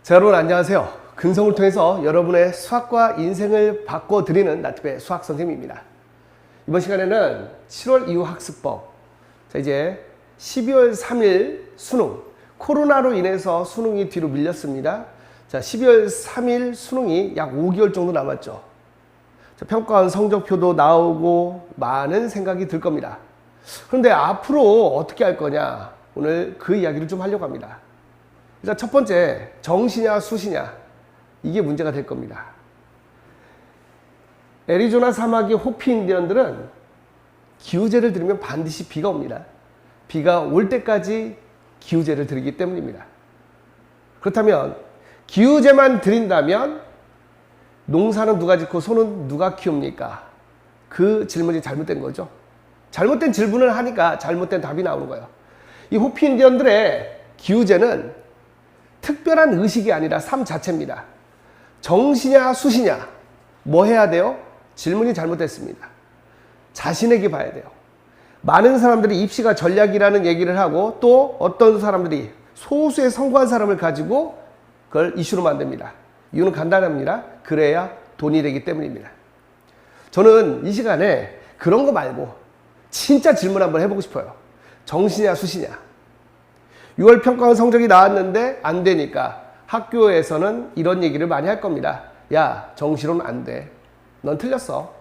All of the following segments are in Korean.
자, 여러분 안녕하세요. 근성을 통해서 여러분의 수학과 인생을 바꿔드리는 나트배 수학 선생님입니다. 이번 시간에는 7월 이후 학습법, 자 이제 12월 3일 수능, 코로나로 인해서 수능이 뒤로 밀렸습니다. 자, 12월 3일 수능이 약 5개월 정도 남았죠. 자, 평가원 성적표도 나오고 많은 생각이 들 겁니다. 그런데 앞으로 어떻게 할 거냐, 오늘 그 이야기를 좀 하려고 합니다. 일단 첫 번째, 정시냐 수시냐, 이게 문제가 될 겁니다. 애리조나 사막의 호피 인디언들은 기우제를 드리면 반드시 비가 옵니다. 비가 올 때까지 기우제를 드리기 때문입니다. 그렇다면 기우제만 드린다면 농사는 누가 짓고 소는 누가 키웁니까? 그 질문이 잘못된 거죠. 잘못된 질문을 하니까 잘못된 답이 나오는 거예요. 이 호피 인디언들의 기우제는 특별한 의식이 아니라 삶 자체입니다. 정시냐 수시냐, 뭐 해야 돼요? 질문이 잘못됐습니다. 자신에게 봐야 돼요. 많은 사람들이 입시가 전략이라는 얘기를 하고, 또 어떤 사람들이 소수의 성공한 사람을 가지고 그걸 이슈로 만듭니다. 이유는 간단합니다. 그래야 돈이 되기 때문입니다. 저는 이 시간에 그런 거 말고 진짜 질문 한번 해보고 싶어요. 정시냐 수시냐. 6월 평가원 성적이 나왔는데 안 되니까 학교에서는 이런 얘기를 많이 할 겁니다. 야, 정시로는 안 돼. 넌 틀렸어.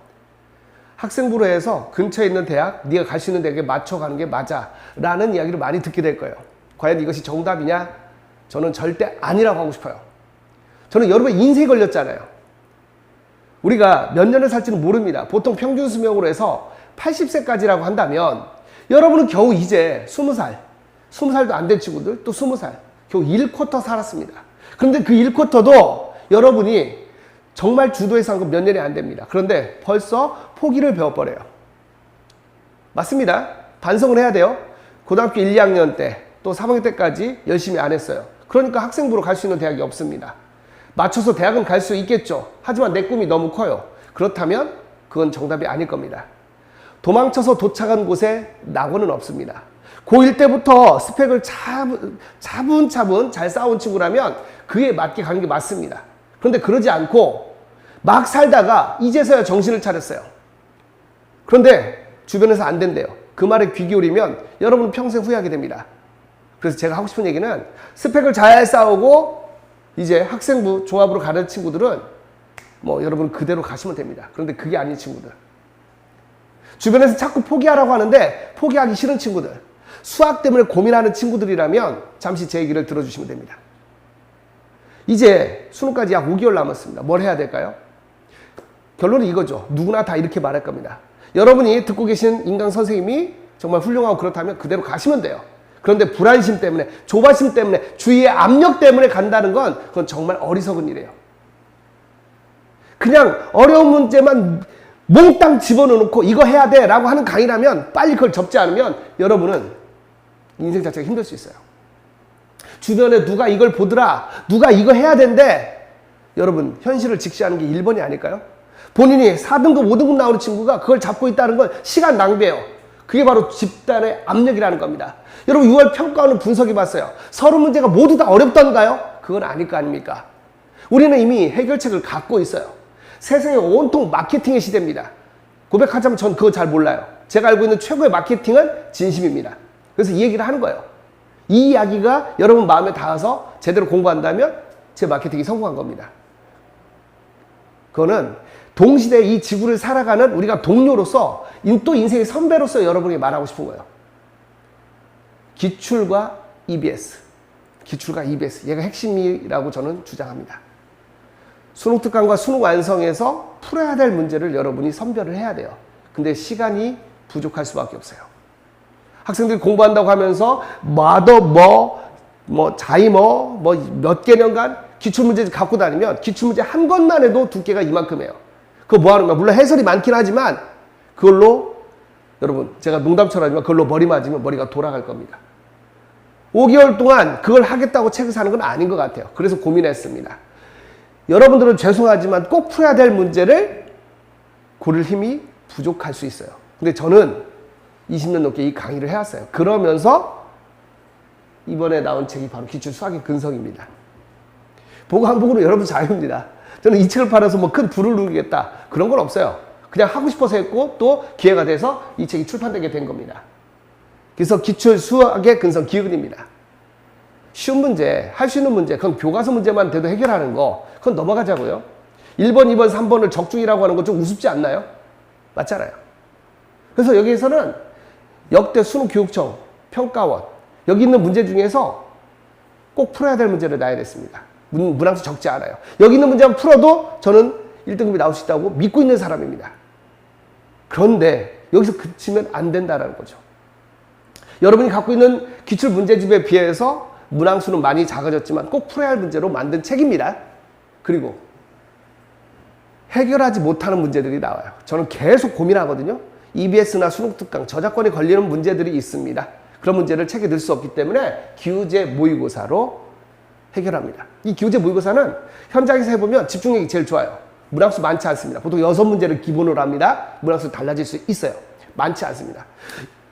학생부로 해서 근처에 있는 대학, 네가 갈 수 있는 대학에 맞춰가는 게 맞아 라는 이야기를 많이 듣게 될 거예요. 과연 이것이 정답이냐? 저는 절대 아니라고 하고 싶어요. 저는 여러분의 인생이 걸렸잖아요. 우리가 몇 년을 살지는 모릅니다. 보통 평균 수명으로 해서 80세까지라고 한다면 여러분은 겨우 이제 20살도 안 된 친구들, 또 20살, 겨우 1쿼터 살았습니다. 그런데 그 1쿼터도 여러분이 정말 주도에 산 건 몇 년이 안 됩니다. 그런데 벌써 포기를 배워버려요. 맞습니다. 반성을 해야 돼요. 고등학교 1, 2학년 때, 또 3학년 때까지 열심히 안 했어요. 그러니까 학생부로 갈 수 있는 대학이 없습니다. 맞춰서 대학은 갈 수 있겠죠. 하지만 내 꿈이 너무 커요. 그렇다면 그건 정답이 아닐 겁니다. 도망쳐서 도착한 곳에 낙원은 없습니다. 고1 때부터 스펙을 차분차분 잘 쌓아온 친구라면 그에 맞게 가는 게 맞습니다. 그런데 그러지 않고 막 살다가 이제서야 정신을 차렸어요. 그런데 주변에서 안 된대요. 그 말에 귀 기울이면 여러분은 평생 후회하게 됩니다. 그래서 제가 하고 싶은 얘기는, 스펙을 잘 쌓고 이제 학생부 종합으로 가는 친구들은 뭐 여러분 그대로 가시면 됩니다. 그런데 그게 아닌 친구들, 주변에서 자꾸 포기하라고 하는데 포기하기 싫은 친구들, 수학 때문에 고민하는 친구들이라면 잠시 제 얘기를 들어주시면 됩니다. 이제 수능까지 약 5개월 남았습니다. 뭘 해야 될까요? 결론은 이거죠. 누구나 다 이렇게 말할 겁니다. 여러분이 듣고 계신 인강 선생님이 정말 훌륭하고 그렇다면 그대로 가시면 돼요. 그런데 불안심 때문에, 조바심 때문에, 주위의 압력 때문에 간다는 건 그건 정말 어리석은 일이에요. 그냥 어려운 문제만 몽땅 집어넣고 이거 해야 돼 라고 하는 강의라면 빨리 그걸 접지 않으면 여러분은 인생 자체가 힘들 수 있어요. 주변에 누가 이걸 보더라, 누가 이거 해야 된대. 여러분, 현실을 직시하는 게 1번이 아닐까요? 본인이 4등급, 5등급 나오는 친구가 그걸 잡고 있다는 건 시간 낭비예요. 그게 바로 집단의 압력이라는 겁니다. 여러분, 6월 평가원을 분석해 봤어요. 서른 문제가 모두 다 어렵던가요? 그건 아닐 거 아닙니까? 우리는 이미 해결책을 갖고 있어요. 세상에 온통 마케팅의 시대입니다. 고백하자면 전 그거 잘 몰라요. 제가 알고 있는 최고의 마케팅은 진심입니다. 그래서 이 얘기를 하는 거예요. 이 이야기가 여러분 마음에 닿아서 제대로 공부한다면 제 마케팅이 성공한 겁니다. 그거는 동시대에 이 지구를 살아가는 우리가 동료로서, 또 인생의 선배로서 여러분에게 말하고 싶은 거예요. 기출과 EBS. 기출과 EBS. 얘가 핵심이라고 저는 주장합니다. 수능 특강과 수능 완성에서 풀어야 될 문제를 여러분이 선별을 해야 돼요. 근데 시간이 부족할 수밖에 없어요. 학생들이 공부한다고 하면서 자이머 몇 개년간 기출문제 갖고 다니면 기출문제 한 것만 해도 두께가 이만큼이에요. 그거 뭐 하는 거야? 물론 해설이 많긴 하지만 그걸로, 여러분 제가 농담처럼 하지만 그걸로 머리 맞으면 머리가 돌아갈 겁니다. 5개월 동안 그걸 하겠다고 책을 사는 건 아닌 것 같아요. 그래서 고민했습니다. 여러분들은 죄송하지만 꼭 풀어야 될 문제를 고를 힘이 부족할 수 있어요. 근데 저는 20년 넘게 이 강의를 해왔어요. 그러면서 이번에 나온 책이 바로 기출 수학의 근성입니다. 보고 항복으로 여러분 자유입니다. 저는 이 책을 팔아서 뭐 큰 부를 누리겠다. 그런 건 없어요. 그냥 하고 싶어서 했고 또 기회가 돼서 이 책이 출판되게 된 겁니다. 그래서 기출 수학의 근성 기억입니다. 쉬운 문제, 할 수 있는 문제, 그건 교과서 문제만 돼도 해결하는 거, 그건 넘어가자고요. 1번, 2번, 3번을 적중이라고 하는 건 좀 우습지 않나요? 맞잖아요. 그래서 여기에서는 역대 수능교육청, 평가원, 여기 있는 문제 중에서 꼭 풀어야 될 문제를 놔야 됐습니다. 문항수 적지 않아요. 여기 있는 문제만 풀어도 저는 1등급이 나올 수 있다고 믿고 있는 사람입니다. 그런데 여기서 그치면 안 된다는 거죠. 여러분이 갖고 있는 기출 문제집에 비해서 문항수는 많이 작아졌지만 꼭 풀어야 할 문제로 만든 책입니다. 그리고 해결하지 못하는 문제들이 나와요. 저는 계속 고민하거든요. EBS나 수능특강 저작권에 걸리는 문제들이 있습니다. 그런 문제를 책에 넣을 수 없기 때문에 기우제 모의고사로 해결합니다. 이 기우제 모의고사는 현장에서 해보면 집중력이 제일 좋아요. 문항수 많지 않습니다. 보통 6문제를 기본으로 합니다. 문항수 달라질 수 있어요. 많지 않습니다.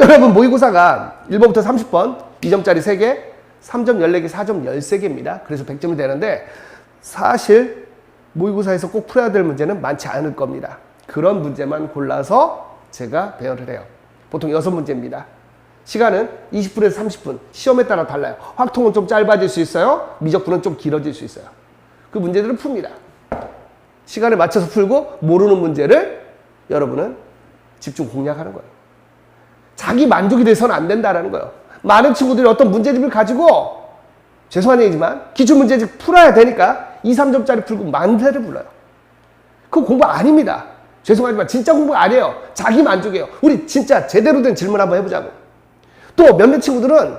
여러분 모의고사가 1번부터 30번 2점짜리 3개, 3점 14개, 4점 13개입니다. 그래서 100점이 되는데 사실 모의고사에서 꼭 풀어야 될 문제는 많지 않을 겁니다. 그런 문제만 골라서 제가 배열을 해요. 보통 6문제입니다. 시간은 20분에서 30분. 시험에 따라 달라요. 확통은 좀 짧아질 수 있어요. 미적분은 좀 길어질 수 있어요. 그 문제들을 풉니다. 시간을 맞춰서 풀고 모르는 문제를 여러분은 집중 공략하는 거예요. 자기 만족이 돼서는 안 된다는 거예요. 많은 친구들이 어떤 문제집을 가지고 죄송한 얘기지만 기출문제집 풀어야 되니까 2, 3점짜리 풀고 만세를 불러요. 그거 공부 아닙니다. 죄송하지만 진짜 공부 아니에요. 자기 만족이에요. 우리 진짜 제대로 된 질문 한번 해보자고. 또 몇몇 친구들은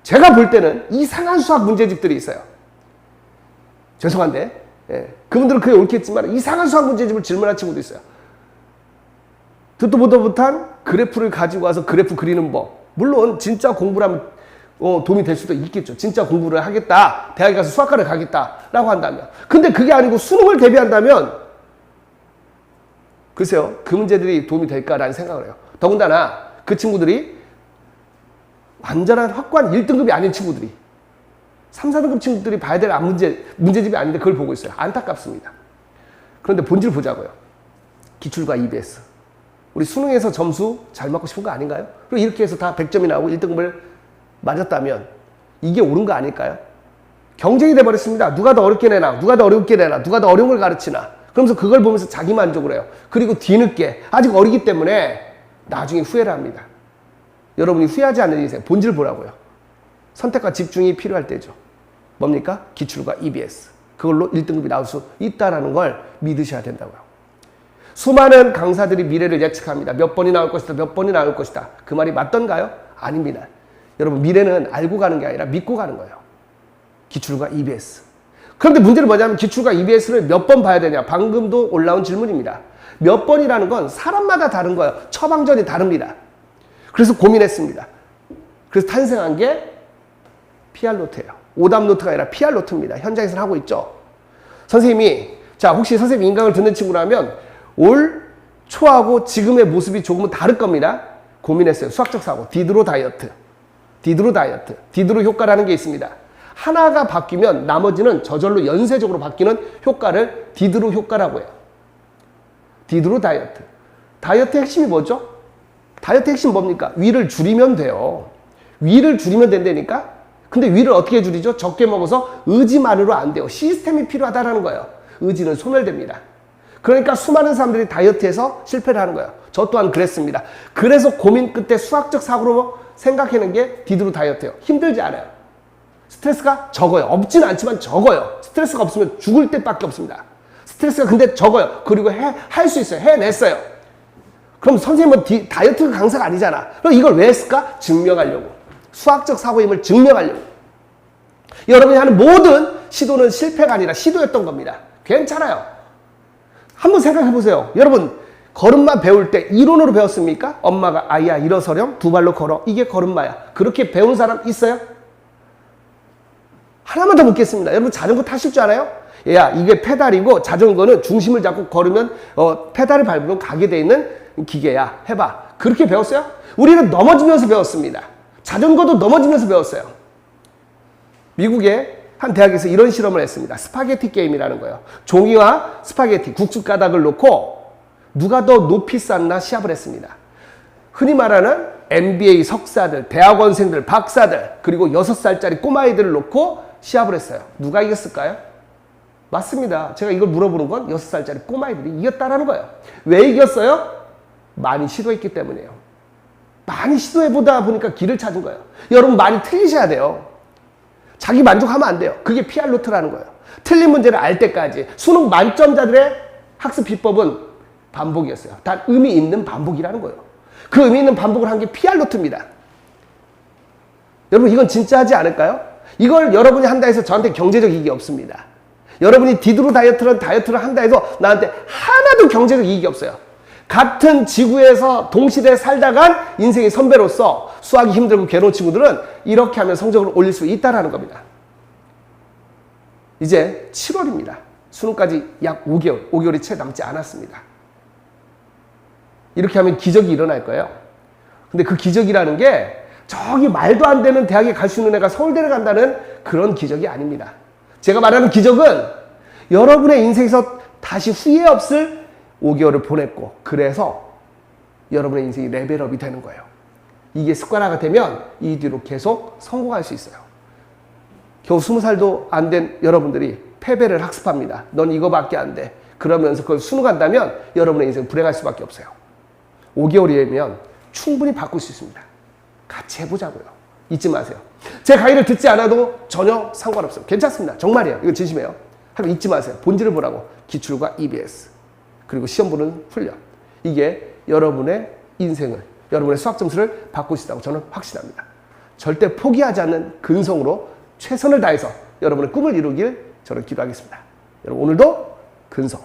제가 볼 때는 이상한 수학 문제집들이 있어요. 죄송한데 그분들은 그게 옳겠지만 이상한 수학 문제집을 질문한 친구도 있어요. 듣도 보도 못한 그래프를 가지고 와서 그래프 그리는 법. 물론 진짜 공부를 하면 도움이 될 수도 있겠죠. 진짜 공부를 하겠다. 대학에 가서 수학과를 가겠다라고 한다면. 근데 그게 아니고 수능을 대비한다면 글쎄요. 그 문제들이 도움이 될까라는 생각을 해요. 더군다나 그 친구들이 완전한 확고한 1등급이 아닌 친구들이 3, 4등급 친구들이 봐야 될 문제집이 아닌데 그걸 보고 있어요. 안타깝습니다. 그런데 본질 보자고요. 기출과 EBS. 우리 수능에서 점수 잘 맞고 싶은 거 아닌가요? 그리고 이렇게 해서 다 100점이 나오고 1등급을 맞았다면 이게 옳은 거 아닐까요? 경쟁이 돼버렸습니다. 누가 더 어렵게 내나, 누가 더 어렵게 내나, 누가 더 어려운 걸 가르치나. 그러면서 그걸 보면서 자기 만족을 해요. 그리고 뒤늦게 아직 어리기 때문에 나중에 후회를 합니다. 여러분이 후회하지 않는 인생, 본질 보라고요. 선택과 집중이 필요할 때죠. 뭡니까? 기출과 EBS. 그걸로 1등급이 나올 수 있다는 걸 믿으셔야 된다고요. 수많은 강사들이 미래를 예측합니다. 몇 번이 나올 것이다, 몇 번이 나올 것이다. 그 말이 맞던가요? 아닙니다. 여러분 미래는 알고 가는 게 아니라 믿고 가는 거예요. 기출과 EBS. 그런데 문제는 뭐냐면 기출과 EBS를 몇 번 봐야 되냐. 방금도 올라온 질문입니다. 몇 번이라는 건 사람마다 다른 거예요. 처방전이 다릅니다. 그래서 고민했습니다. 그래서 탄생한 게 PR노트예요. 오답노트가 아니라 PR노트입니다. 현장에서 하고 있죠. 선생님이 자 혹시 선생님 인강을 듣는 친구라면 올 초하고 지금의 모습이 조금은 다를 겁니다. 고민했어요. 수학적 사고. 디드로 다이어트. 디드로 효과라는 게 있습니다. 하나가 바뀌면 나머지는 저절로 연쇄적으로 바뀌는 효과를 디드로 효과라고 해요. 디드로 다이어트. 다이어트 핵심이 뭐죠? 다이어트 핵심 뭡니까? 위를 줄이면 돼요. 위를 줄이면 된다니까? 근데 위를 어떻게 줄이죠? 적게 먹어서 의지만으로 안 돼요. 시스템이 필요하다는 거예요. 의지는 소멸됩니다. 그러니까 수많은 사람들이 다이어트에서 실패를 하는 거예요. 저 또한 그랬습니다. 그래서 고민 끝에 수학적 사고로 생각하는 게 디드로 다이어트예요. 힘들지 않아요. 스트레스가 적어요. 없지는 않지만 적어요. 스트레스가 없으면 죽을 때밖에 없습니다. 스트레스가 근데 적어요. 그리고 할 수 있어요. 해냈어요. 그럼 선생님은 다이어트 강사가 아니잖아. 그럼 이걸 왜 했을까? 증명하려고. 수학적 사고임을 증명하려고. 여러분이 하는 모든 시도는 실패가 아니라 시도였던 겁니다. 괜찮아요. 한번 생각해 보세요. 여러분 걸음마 배울 때 이론으로 배웠습니까? 엄마가 아이야 일어서렴 두 발로 걸어. 이게 걸음마야. 그렇게 배운 사람 있어요? 하나만 더 묻겠습니다. 여러분 자전거 타실 줄 알아요? 야 이게 페달이고 자전거는 중심을 잡고 걸으면 페달을 밟으면 가게 돼 있는 기계야. 해봐. 그렇게 배웠어요? 우리는 넘어지면서 배웠습니다. 자전거도 넘어지면서 배웠어요. 미국의 한 대학에서 이런 실험을 했습니다. 스파게티 게임이라는 거예요. 종이와 스파게티, 국수 가닥을 놓고 누가 더 높이 쌓나 시합을 했습니다. 흔히 말하는 MBA 석사들, 대학원생들, 박사들, 그리고 6살짜리 꼬마아이들을 놓고 시합을 했어요. 누가 이겼을까요? 맞습니다. 제가 이걸 물어보는 건 6살짜리 꼬마아이들이 이겼다라는 거예요. 왜 이겼어요? 많이 시도했기 때문이에요. 많이 시도해보다 보니까 길을 찾은 거예요. 여러분 많이 틀리셔야 돼요. 자기 만족하면 안 돼요. 그게 피알로트라는 거예요. 틀린 문제를 알 때까지. 수능 만점자들의 학습 비법은 반복이었어요. 단 의미 있는 반복이라는 거예요. 그 의미 있는 반복을 한 게 피알로트입니다. 여러분 이건 진짜하지 않을까요? 이걸 여러분이 한다 해서 저한테 경제적 이익이 없습니다. 여러분이 디드로 다이어트를 한다 해서 나한테 하나도 경제적 이익이 없어요. 같은 지구에서 동시대에 살다간 인생의 선배로서 수학이 힘들고 괴로운 친구들은 이렇게 하면 성적을 올릴 수 있다는 겁니다. 이제 7월입니다. 수능까지 약 5개월이 채 남지 않았습니다. 이렇게 하면 기적이 일어날 거예요. 근데 그 기적이라는 게 저기 말도 안 되는 대학에 갈 수 있는 애가 서울대를 간다는 그런 기적이 아닙니다. 제가 말하는 기적은 여러분의 인생에서 다시 후회 없을 5개월을 보냈고 그래서 여러분의 인생이 레벨업이 되는 거예요. 이게 습관화가 되면 이 뒤로 계속 성공할 수 있어요. 겨우 20살도 안 된 여러분들이 패배를 학습합니다. 넌 이거밖에 안 돼. 그러면서 그걸 수능한다면 여러분의 인생 불행할 수밖에 없어요. 5개월이면 충분히 바꿀 수 있습니다. 같이 해보자고요. 잊지 마세요. 제 강의를 듣지 않아도 전혀 상관없어요. 괜찮습니다. 정말이에요. 이거 진심이에요. 하지만 잊지 마세요. 본질을 보라고. 기출과 EBS. 그리고 시험 보는 훈련. 이게 여러분의 인생을, 여러분의 수학 점수를 바꿀 수 있다고 저는 확신합니다. 절대 포기하지 않는 근성으로 최선을 다해서 여러분의 꿈을 이루길 저는 기도하겠습니다. 여러분 오늘도 근성.